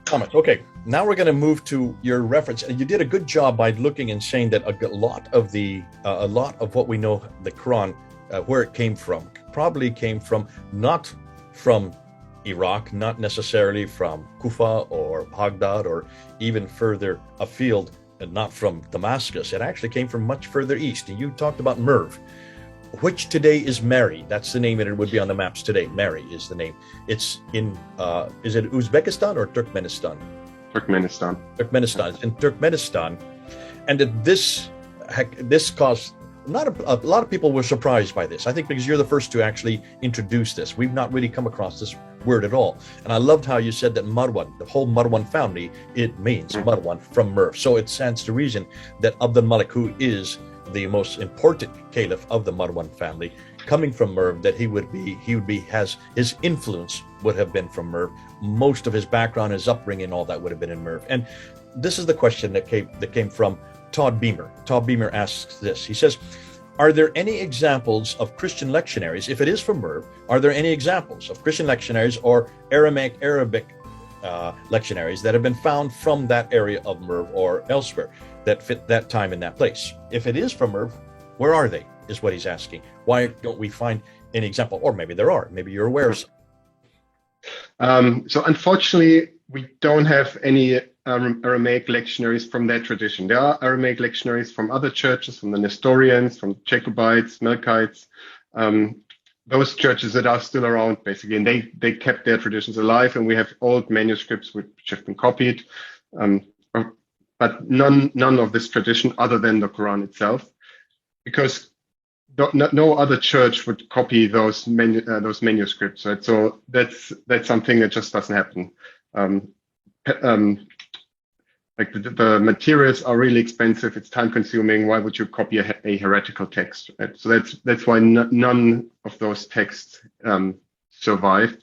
comments. Okay, now we're going to move to your reference. And you did a good job by looking and saying that a lot of what we know the Quran, where it came from, probably came from not from Iraq, not necessarily from Kufa or Baghdad or even further afield, and not from Damascus. It actually came from much further east. And you talked about Merv, which today is Mary. That's the name, and it would be on the maps today. Mary is the name. It's in, is it Uzbekistan or Turkmenistan? Turkmenistan. Turkmenistan. It's in Turkmenistan. And this caused, not a lot of people were surprised by this. I think because you're the first to actually introduce this. We've not really come across this word at all. And I loved how you said that Marwan, the whole Marwan family, it means Marwan from Merv. So it stands to reason that Abdul Malik, who is the most important caliph of the Marwan family, coming from Merv, that his influence would have been from Merv. Most of his background, his upbringing, all that would have been in Merv. And this is the question that came from Todd Beamer. Todd Beamer asks this. He says, are there any examples of Christian lectionaries, if it is from Merv, are there any examples of Christian lectionaries or Arabic lectionaries that have been found from that area of Merv or elsewhere that fit that time in that place? If it is from Merv, where are they, is what he's asking. Why don't we find any example? Or maybe there are, maybe you're aware of some. So unfortunately, we don't have any Aramaic lectionaries from that tradition. There are Aramaic lectionaries from other churches, from the Nestorians, from Jacobites, Melkites, those churches that are still around, basically, and they kept their traditions alive, and we have old manuscripts which have been copied, but none of this tradition other than the Quran itself, because no other church would copy those manuscripts, right? So that's something that just doesn't happen. Like the materials are really expensive. It's time consuming. Why would you copy a heretical text? Right? So that's why none of those texts survived.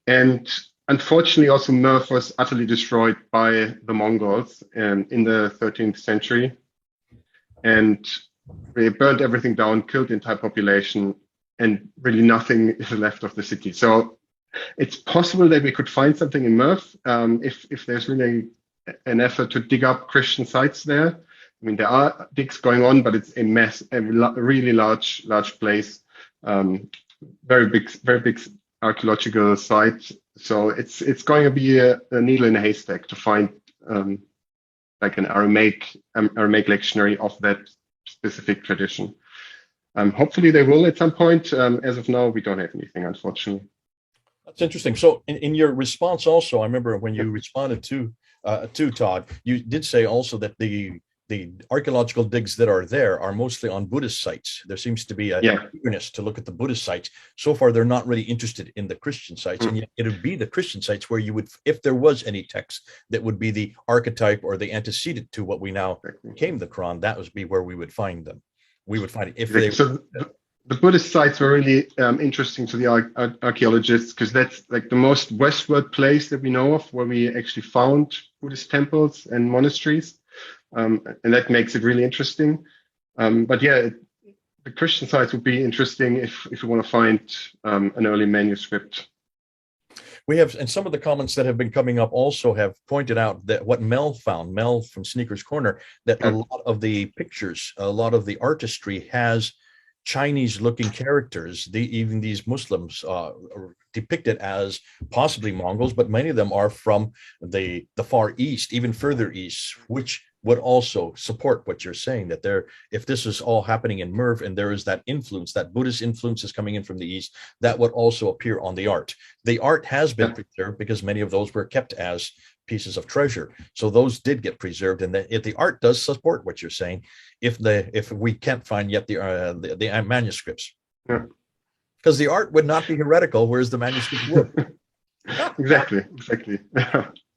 And unfortunately, also Merv was utterly destroyed by the Mongols in the 13th century. And they burned everything down, killed the entire population, and really nothing is left of the city. So it's possible that we could find something in Merv if there's really an effort to dig up Christian sites there. I mean, there are digs going on, but it's a really large place, very big archaeological site. So it's going to be a needle in a haystack to find like an Aramaic lectionary of that specific tradition. Hopefully they will at some point. As of now, we don't have anything, unfortunately. That's interesting. So in your response also, I remember when you responded to Todd, you did say also that the archaeological digs that are there are mostly on Buddhist sites. There seems to be a eagerness to look at the Buddhist sites. So far, they're not really interested in the Christian sites. And yet it would be the Christian sites where you would, if there was any text that would be the archetype or the antecedent to what we now became the Quran, that would be where we would find them. We would find it if they. So the Buddhist sites were really interesting to the archaeologists, because that's like the most westward place that we know of where we actually found Buddhist temples and monasteries. And that makes it really interesting. But yeah, the Christian sites would be interesting if you want to find an early manuscript. We have, and some of the comments that have been coming up also have pointed out that what Mel found, Mel from Sneakers Corner, that a lot of the pictures, a lot of the artistry has Chinese looking characters. Even these Muslims are depicted as possibly Mongols, but many of them are from the Far East, even further east, which would also support what you're saying, that if this is all happening in Merv and there is that influence, that Buddhist influence is coming in from the east, that would also appear on the art. The art has been preserved because many of those were kept as pieces of treasure. So those did get preserved, and if the art does support what you're saying, if we can't find yet the manuscripts, because the art would not be heretical, whereas the manuscript would. Exactly.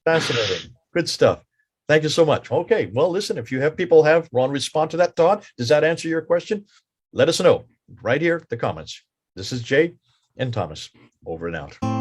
Fascinating. Good stuff. Thank you so much. Okay, well, listen, if you have people want to respond to that, Todd, does that answer your question? Let us know right here in the comments. This is Jay and Thomas, over and out.